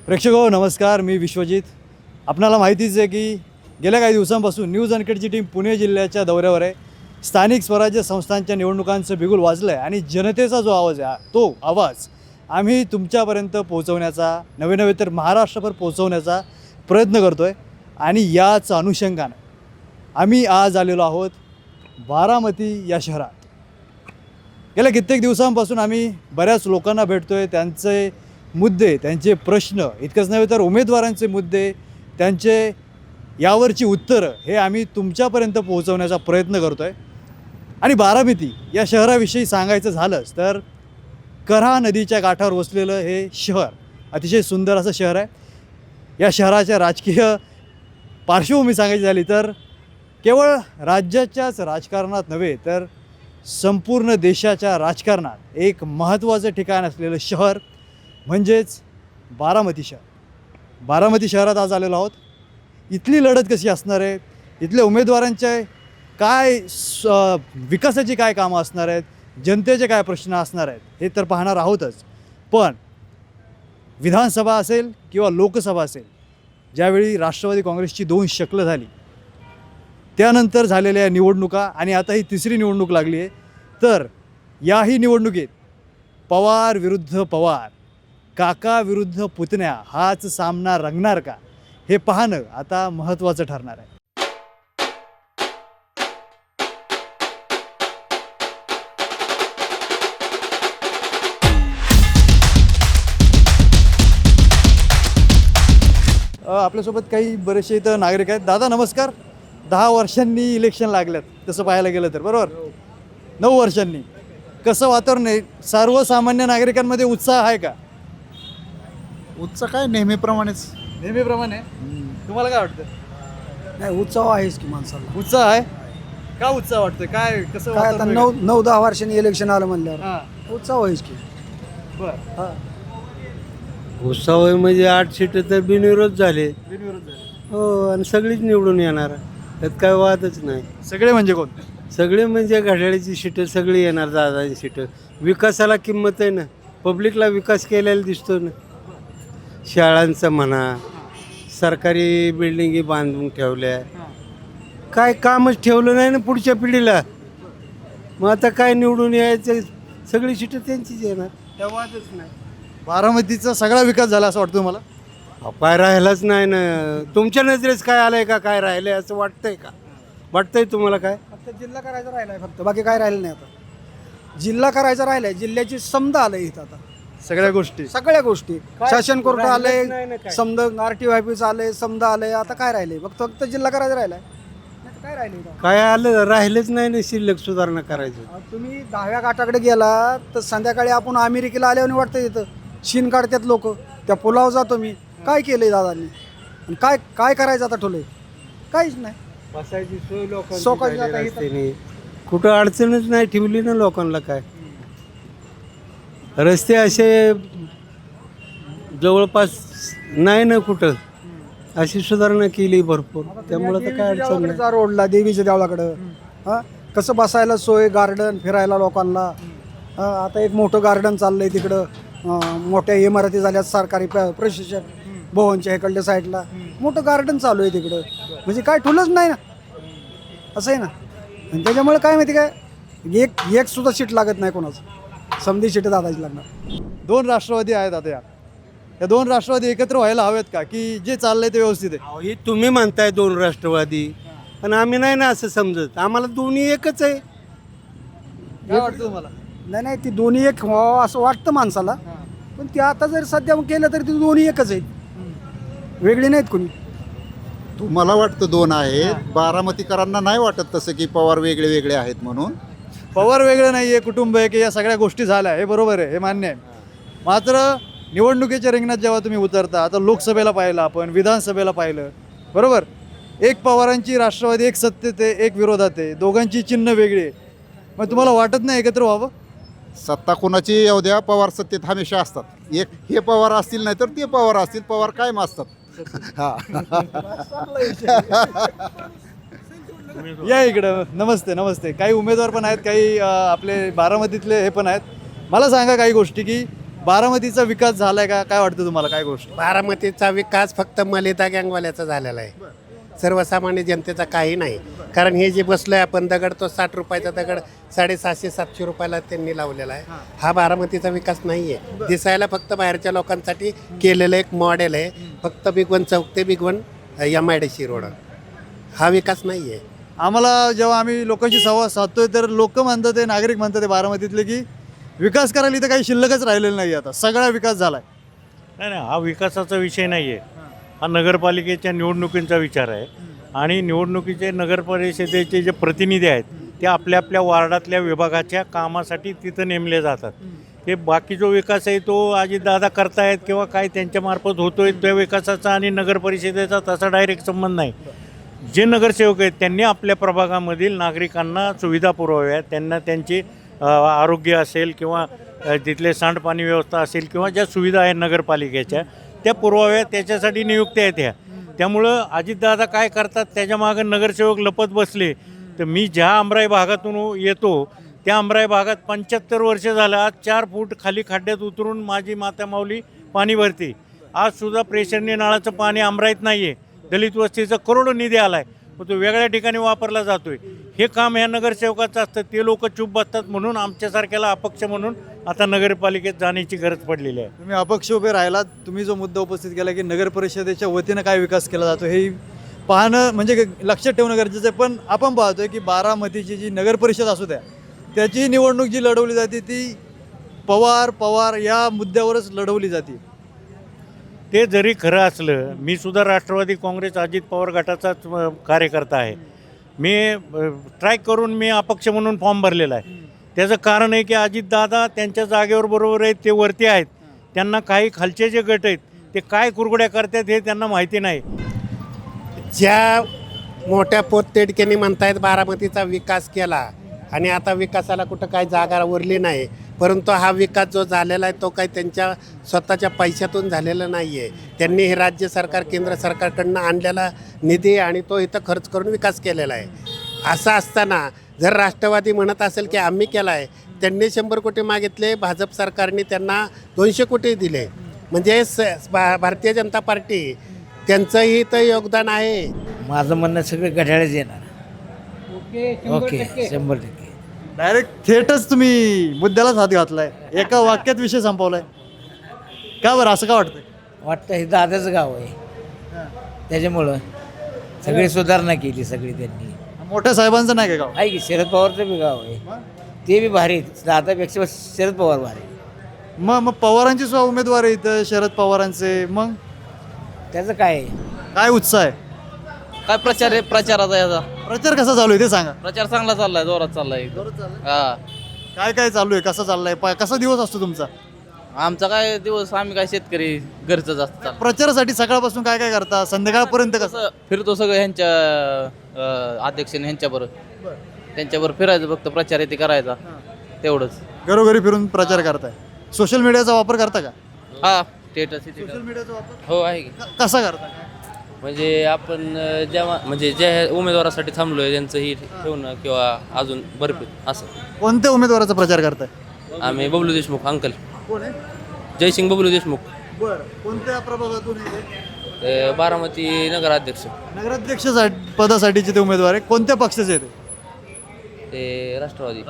प्रेक्षक हो नमस्कार, मी विश्वजित. आपणाला माहितीच आहे की गेल्या काही दिवसांपासून न्यूज अनकटची टीम पुणे जिल्ह्याच्या दौऱ्यावर आहे. स्थानिक स्वराज्य संस्थांच्या निवडणुकांचं बिगुल वाजलं आहे आणि जनतेचा जो आवाज आहे तो आवाज आम्ही तुमच्यापर्यंत पोहोचवण्याचा, नवे तर महाराष्ट्रभर पोहोचवण्याचा प्रयत्न करतो आहे. आणि याच अनुषंगानं आम्ही आज आलेलो आहोत बारामती या शहरात. गेल्या कित्येक दिवसांपासून आम्ही बऱ्याच लोकांना भेटतो आहे. त्यांचे मुद्दे, त्यांचे प्रश्न, इतकंच नव्हे तर उमेदवारांचे मुद्दे, त्यांचे यावरची उत्तरं हे आम्ही तुमच्यापर्यंत पोहोचवण्याचा प्रयत्न करतो आहे. आणि बारामती या शहराविषयी सांगायचं झालंच तर कऱ्हा नदीच्या काठावर वसलेलं हे शहर अतिशय सुंदर असं शहर आहे. या शहराच्या राजकीय पार्श्वभूमी सांगायची झाली तर केवळ राज्याच्याच राजकारणात नव्हे तर संपूर्ण देशाच्या राजकारणात एक महत्त्वाचं ठिकाण असलेलं शहर म्हणजेच बारामती शहर. बारामती शहरात आज आलेलो आहोत. इथली लढत कशी असणार आहे, इथल्या उमेदवारांचे काय विकासाची काय कामं असणार आहेत, जनतेचे काय प्रश्न असणार आहेत हे तर पाहणार आहोतच. पण विधानसभा असेल किंवा लोकसभा असेल, ज्यावेळी राष्ट्रवादी काँग्रेसची 2 शकलं झाली, त्यानंतर झालेल्या निवडणुका आणि आता ही तिसरी निवडणूक लागली आहे, तर याही निवडणुकीत पवार विरुद्ध पवार, काका विरुद्ध पुतण्या हाच सामना रंगणार का हे पाहणं आता महत्त्वाचं ठरणार आहे. आपल्यासोबत काही बरेचसे इथं नागरिक आहेत. दादा नमस्कार. 10 वर्षांनी इलेक्शन लागल्यात तसं पाहायला गेलं तर, बरोबर? 9 वर्षांनी कसं वातावरण आहे? सर्वसामान्य नागरिकांमध्ये उत्साह आहे का? उत्साह काय नेहमीप्रमाणेच. नेहमीप्रमाणे. तुम्हाला काय वाटतं? नाही, उत्साह आहेच की माणसाला. उत्साह आहे का? उत्साह वाटतं काय? कसं काय आता वातावरण आहे? 9-10 वर्षांनी इलेक्शन आलं म्हणल्यावर हां, उत्साह आहेच की. बरं. हा. उत्साह म्हणजे 8 सीटं तर बिनविरोध झाले. बिनविरोध झाले. हो, आणि सगळीच निवडून येणार, त्यात काय वादच नाही. सगळे म्हणजे कोण? सगळे म्हणजे घड्याळीची सीटं सगळी येणार, दादाची सीटं. विकासाला किंमत आहे ना, पब्लिकला विकास केलेला दिसतो ना. शाळांचं म्हणा, सरकारी बिल्डिंगी बांधून ठेवल्या, काय कामच ठेवलं नाही ना पुढच्या पिढीला. मग आता काय निवडून यायचं, सगळी सीटं त्यांचीच येणार, त्या वादच नाही. बारामतीचा सगळा विकास झाला असं वाटतं तुम्हाला? काय राहिलाच नाही ना. तुमच्या नजरेस काय आलंय का, काय राहिलंय असं वाटतंय का? वाटतंय तुम्हाला काय? फक्त जिल्हा करायचा राहिलाय, फक्त बाकी काय राहिलं नाही. आता जिल्हा करायचा राहिलाय, जिल्ह्याची समजा आलंय इथं. आता सगळ्या गोष्टी सगळ्या गोष्टी शासन कोर्ट राहिलंच नाही ना आलंय, काय. समजा RTO आलंय, समजा आलंय. आता काय राहिलंय? फक्त जिल्हा करायचा राहिलाय. नाही तर काय राहिलंय इथं? काय आलं राहिलंच नाही ना, शिल्लक सुधारणा करायचं. तुम्ही 10व्या घाटाकडे गेला तर संध्याकाळी आपण अमेरिकेला आल्यावर वाटतं तिथं शीन काढतात लोक. त्या पुलावर जातो मी, काय केलंय दादांनी आणि काय काय करायचं आता ठोलंय? काहीच नाही. बसायची सोय लोकांची लोकांची पाहिजे आता इथं- रस्त्याने. कुठं अडचणच नाही ठेवली ना लोकांना. काय रस्ते असे जवळपास नाही ना कुठं, अशी सुधारणा केली भरपूर, त्यामुळं तर काय अडचण नाही. देवीच्या रोडला, देवीच्या देवळाकडं हा कसं बसायला सोय, गार्डन, फिरायला लोकांना. आता एक मोठं गार्डन चाललंय तिकडं. मोठ्या इमारती झाल्यात सरकारी प्रशासन भवनच्या इकडल्या साईडला मोठं गार्डन चालू आहे तिकडं. म्हणजे काय ठुलंच नाही ना, असं आहे ना. आणि त्याच्यामुळे काय माहिती काय, एक सुद्धा सीट लागत नाही कोणाचं, समधी सीट दादाची लागणार. 2 राष्ट्रवादी आहेत आता. या 2 राष्ट्रवादी एकत्र व्हायला हवेत का, की जे चाललंय ते व्यवस्थित आहे? अहो, हे तुम्ही म्हणताय 2 राष्ट्रवादी, पण आम्ही नाही ना असं समजत. आम्हाला दोन्ही एकच आहे. काय वाटतं तुम्हाला? नाही, ती दोन्ही एक व्हावं असं वाटतं माणसाला. पण ते आता जर सध्या केलं तर ती दोन्ही एकच आहेत, वेगळी नाहीत कोणी. तुम्हाला वाटतं 2 आहेत, बारामतीकरांना नाही वाटत तसं की पवार वेगळे वेगळे आहेत म्हणून. पवार वेगळं नाही आहे, कुटुंब आहे, की या सगळ्या गोष्टी झाल्या, हे बरोबर आहे, हे मान्य आहे. मात्र निवडणुकीच्या रिंगणात जेव्हा तुम्ही उतरता, आता लोकसभेला पाहिलं आपण, विधानसभेला पाहिलं, बरोबर? एक पवारांची राष्ट्रवादी, एक सत्तेत आहे, एक विरोधात आहे, दोघांची चिन्ह वेगळी आहे. मग तुम्हाला वाटत नाही एकत्र व्हावं? सत्ता कोणाची येऊ द्या, पवार सत्तेत हमेशा असतात. एक हे पवार असतील नाही तर ते पवार असतील, पवार कायम असतात. हा. या इकडं. नमस्ते नमस्ते. काही उमेदवार पण आहेत, काही आपले बारामतीतले हे पण आहेत. मला सांगा काही गोष्टी, की बारामतीचा विकास झालाय का, काय वाटतं तुम्हाला, काय गोष्ट? बारामतीचा विकास फक्त मलिता गँगवाल्याचा झालेला आहे, सर्वसामान्य जनतेचा काही नाही. कारण हे जे बसलोय आपण दगड, तो 60 रुपयाचा दगड 650-700 रुपयाला त्यांनी लावलेला आहे. हा बारामतीचा विकास नाही आहे. दिसायला फक्त बाहेरच्या लोकांसाठी केलेलं एक मॉडेल आहे. फक्त बिगवन चौक ते बिगवन MIDC रोड, हा विकास नाही आहे. आम्हाला जेव्हा आम्ही लोकांशी संवाद साधतोय तर लोक म्हणतात, ते नागरिक म्हणतात ते बारामतीतले, की विकास करायला इथं काही शिल्लकच राहिलेलं नाही, आता सगळा विकास झालाय. नाही, हा विकासाचा विषय नाही आहे. हा नगरपालिकेच्या निवडणुकींचा विचार आहे. आणि निवडणुकीचे नगरपरिषदेचे जे प्रतिनिधी आहेत ते आपल्या आपल्या वार्डातल्या विभागाच्या कामासाठी तिथं नेमले जातात. हे बाकी जो विकास आहे तो अजितदादा करतायत किंवा काय त्यांच्यामार्फत होतोय, त्या विकासाचा आणि नगरपरिषदेचा तसा डायरेक्ट संबंध नाही. जे नगरसेवक आहेत त्यांनी आपल्या प्रभागामधील नागरिकांना सुविधा पुरवाव्यात, त्यांना त्यांची आरोग्य असेल किंवा तिथले सांडपाणी व्यवस्था असेल किंवा ज्या सुविधा आहेत नगरपालिकेच्या त्या पुरवाव्यात, त्याच्यासाठी नियुक्त्या आहेत ह्या. त्यामुळं अजितदादा काय करतात त्याच्यामागं नगरसेवक लपत बसले. तर मी ज्या आमराई भागातून येतो त्या आमराई भागात 75 वर्ष झालं, आज 4 फूट खाली खड्ड्यात उतरून माझी माता माऊली पाणी भरते. आजसुद्धा प्रेशरने नळाचं पाणी आमराईत नाही आहे. दलित वस्तीचा करोडो निधी आला आहे, पण तो वेगळ्या ठिकाणी वापरला जातो आहे. हे काम ह्या नगरसेवकाचं असतं, ते लोक चूप बसतात. म्हणून आमच्यासारख्याला अपक्ष म्हणून आता नगरपालिकेत जाण्याची गरज पडलेली आहे. तुम्ही अपक्ष उभे राहिलात, तुम्ही जो मुद्दा उपस्थित केला की नगर परिषदेच्या वतीनं काय विकास केला जातो हे पाहणं म्हणजे लक्षात ठेवणं गरजेचं आहे. पण आपण पाहतोय की बारामतीची जी नगर परिषद असू द्या, त्याची निवडणूक जी लढवली जाते ती पवार या मुद्द्यावरच लढवली जाते. ते जरी खरं असलं, मी सुद्धा राष्ट्रवादी काँग्रेस अजित पवार गटाचाच कार्यकर्ता आहे. मी ट्राय करून मी अपक्ष म्हणून फॉर्म भरलेला आहे. त्याचं कारण आहे की अजितदादा त्यांच्या जागेवर बरोबर आहेत, ते वरती आहेत. त्यांना काही खालचे जे गट आहेत ते काय कुरघोड्या करतात हे त्यांना माहिती नाही. ज्या मोठ्या पोततेडक्यांनी म्हणतायत बारामतीचा विकास केला आणि आता विकासाला कुठं काही जागा उरली नाही, परंतु हा विकास जो झालेला आहे तो काही त्यांच्या स्वतःच्या पैशातून झालेला नाही आहे. त्यांनी हे राज्य सरकार केंद्र सरकारकडनं आणलेला निधी आणि तो इथं खर्च करून विकास केलेला आहे. असं असताना जर राष्ट्रवादी म्हणत असेल की आम्ही केला आहे, त्यांनी 100 कोटी मागितले, भाजप सरकारने त्यांना 200 कोटी दिले. म्हणजे भारतीय जनता पार्टी त्यांचंही इथं योगदान आहे. माझं म्हणणं सगळे घड्याळच येणार. ओके 100%. डायरेक्ट थेटच तुम्ही मुद्द्यालाच हात घातलाय, एका वाक्यात विषय संपवलाय. का बरं असं का वाटतंय? वाटतं हे दादाचं गाव आहे, त्याच्यामुळं सगळी सुधारणा केली सगळी त्यांनी. मोठ्या साहेबांचं नाही का गाव? आहे की शरद पवारचं बी गाव आहे, ते बी भारी आहेत. दादापेक्षा शरद पवार भारी. मग पवारांची सुद्धा उमेदवार आहे इथं, शरद पवारांचे. मग त्याचं काय आहे? काय उत्साह आहे? काय प्रचार आहे प्रचाराचा याचा? प्रचार कसा चालू आहे ते सांगा. प्रचार चांगला चाललाय, जोरात चाललाय. हा, काय काय चालू आहे, कसा चाललाय, कसा दिवस असतो तुमचा? आमचा काय दिवस, आम्ही काय शेतकरी घरचं जास्त चाललं. प्रचारासाठी सकाळपासून काय काय करता, संध्याकाळपर्यंत कसं? कसं फिरतो सगळं ह्यांच्या अध्यक्षाने ह्यांच्याबरोबर, त्यांच्याबरोबर फिरायचं, फक्त प्रचार येते करायचा तेवढंच. घरोघरी फिरून प्रचार करताय. सोशल मीडियाचा वापर करता का? हा, स्टेटस सोशल मीडियाचा वापर हो आहे की. कसा करता? म्हणजे आपण जेव्हा म्हणजे ज्या उमेदवारासाठी थांबलोय त्यांचं ही ठेवणं किंवा अजून भरपूर असं. कोणत्या उमेदवाराचा प्रचार करताय? आम्ही बबलू देशमुख अंकल, कोण आहे? जयसिंग बबलू देशमुख, बरं, कोणत्या प्रभागातून आहे? बारामती नगराध्यक्ष. नगराध्यक्ष पदासाठीचे ते उमेदवार आहे. कोणत्या पक्षाचे ते? ते राष्ट्रवादी.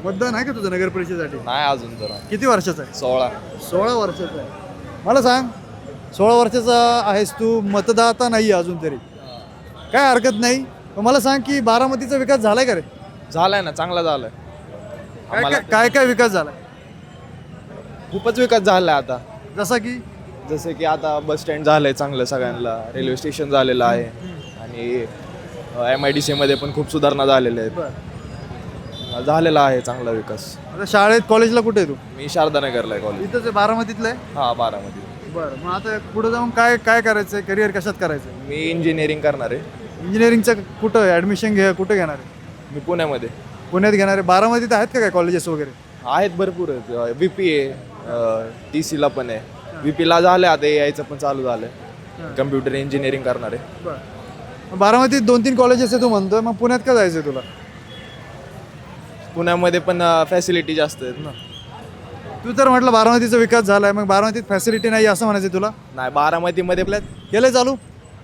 मतदान आहे का तुझं नगर परिषदेसाठी? नाही अजून तर. किती वर्षाचा आहे? 16 वर्षाचा आहे. मला सांग, 16 वर्षाचा आहेस तू, मतदाता नाही अजून तरी, काय हरकत नाही. पण मला सांग की बारामतीचा विकास झालाय का रे? झालाय ना, चांगला झालाय. काय काय विकास झालाय? खूपच विकास झालाय आता. जसं की आता बस स्टँड झालंय चांगलं सगळ्यांना, रेल्वे स्टेशन झालेलं आहे आणि MIDC मध्ये पण खूप सुधारणा झालेल्या आहेत. झालेला आहे चांगला विकास. आता शाळेत कॉलेजला कुठे आहे तू? मी शारदानगरला आहे कॉलेज. इथंच आहे, बारामतीतलं आहे. हा, बारामती. बरं, मग आता पुढे जाऊन काय काय करायचं आहे, करिअर कशात करायचं आहे? मी इंजिनिअरिंग करणार आहे. इंजिनिअरिंगचं कुठं ॲडमिशन कुठं घेणार आहे? मी पुण्यामध्ये. पुण्यात घेणार आहे. बारामतीत आहेत का काय कॉलेजेस वगैरे? आहेत भरपूर आहेत. VP आहे, TCला पण आहे. VPला झालं, आता यायचं पण चालू झालं. कम्प्युटर इंजिनिअरिंग करणार आहे. बारामतीत 2-3 कॉलेजेस आहे तू म्हणतोय, मग पुण्यात का जायचं आहे तुला? पुण्यामध्ये पण फॅसिलिटी जास्त आहेत ना. तू तर म्हटलं बारामतीचा विकास झालाय, मग बारामतीत फॅसिलिटी नाही असं म्हणायचं तुला? नाही, बारामतीमध्ये केलं चालू.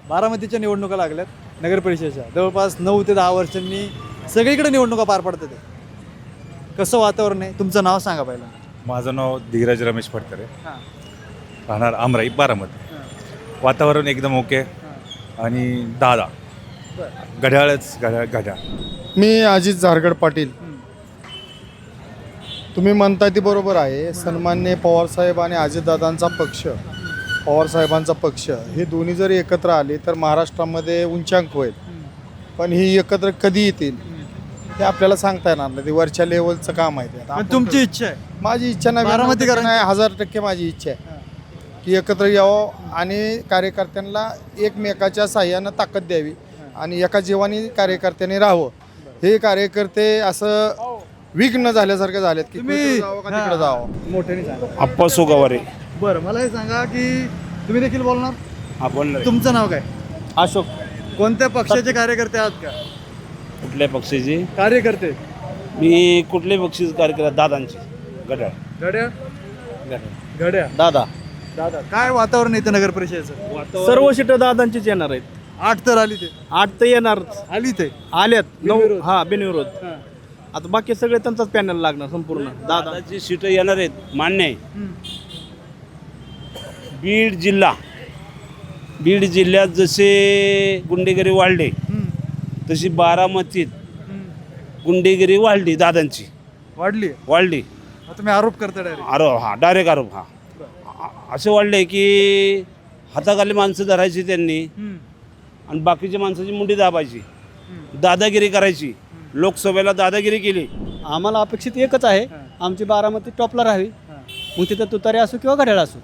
बारामतीच्या निवडणुका लागल्यात नगर परिषदेच्या, जवळपास 9 ते 10 वर्षांनी सगळीकडे निवडणुका पार पडतात आहे. कसं वातावरण आहे? तुमचं नाव सांगा पहिलं. माझं नाव धीरज रमेश फडतरे, राहणार आमराई बारामती. वातावरण एकदम ओके आणि दादा घड्याळच घड्याळ. मी अजित झारगड पाटील. तुम्ही म्हणताय ते बरोबर आहे. सन्माननीय पवारसाहेब आणि अजितदादांचा पक्ष, पवारसाहेबांचा पक्ष हे दोन्ही जर एकत्र आले तर महाराष्ट्रामध्ये उंचांक होईल. पण ही एकत्र कधी येतील हे आपल्याला सांगता येणार नाही. ते वरच्या लेवलचं काम आहे ते. आता पण आपण तुमची इच्छा आहे? माझी इच्छा नाही, बारामतीकरांची? नाही, 1000% माझी इच्छा आहे की एकत्र यावं आणि कार्यकर्त्यांना एकमेकाच्या साह्यानं ताकद द्यावी आणि एका जीवानी कार्यकर्त्यांनी राहावं. हे कार्यकर्ते असं विघ्न झाल्यासारखे झालेत की तुम्ही जावं का तिकडे जावं. मोठ्याने सांगा. आप्पा सुगावारे. बरं, मला हे सांगा की तुम्ही देखील बोलणार. आपण तुमचं नाव काय? अशोक. कोणत्या पक्षाचे कार्यकर्ते आहात का? कुठल्या पक्षाची? कार्यकर्ते. मी कुठल्या पक्षाचे कार्यकर्ता? दादांची. घड्याळ. घड्याळ. घड्याळ. दादा. दादा, काय वातावरण येतं नगर परिषदेचं? सर्व सीटं दादांचीच येणार आहेत. 8 तर आली ते. 8 तर येणार आली ते. आल्यात. 9 बिनविरोध. हा बिनविरोध. आता बाकी सगळे त्यांचाच पॅनल लागणार संपूर्ण. दादाची सीटं येणार आहेत, मान्य आहे. बीड जिल्ह्यात जसे गुंडेगिरी वाढले तशी बारामतीत गुंडेगिरी वाढली. दादांची वाढली. वाढली. तुम्ही आरोप करता डायरेक्ट. डायरेक्ट आरोप. असे वाढले की हाताखाली माणसं धरायची त्यांनी आणि बाकीच्या माणसाची मुंडी दाबायची, दादागिरी करायची. लोकसभेला दादागिरी केली. आम्हाला अपेक्षित एकच आहे, आमची बारामती टॉपला राहावी. मग तिथं तुतारी असो किंवा घड्याळ असो,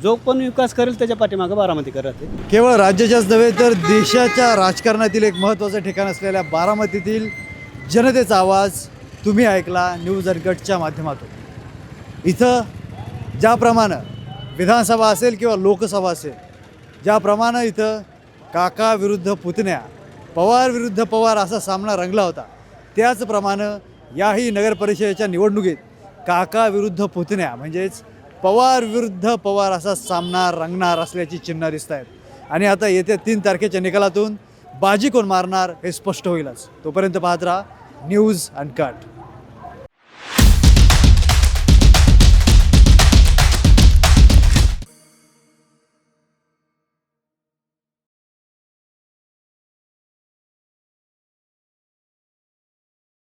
जो पण विकास करेल त्याच्या पाठीमागं बारामती करत. केवळ राज्याच्याच नव्हे तर देशाच्या राजकारणातील एक महत्त्वाचं ठिकाण असलेल्या बारामतीतील जनतेचा आवाज तुम्ही ऐकला न्यूज अनकटच्या माध्यमातून. इथं ज्याप्रमाणे विधानसभा असेल किंवा लोकसभा असेल, ज्याप्रमाणे इथं काका विरुद्ध पुतण्या, पवार विरुद्ध पवार असा सामना रंगला होता, त्याचप्रमाणे याही नगर परिषदेच्या निवडणुकीत काका विरुद्ध पुतण्या म्हणजेच पवार विरुद्ध पवार असा सामना रंगणार असल्याची चिन्ह दिसत आहेत. आणि आता येत्या 3 तारखेच्या निकालातून बाजी कोण मारणार हे स्पष्ट होईलच. तोपर्यंत पाहत राहा न्यूज अनकट.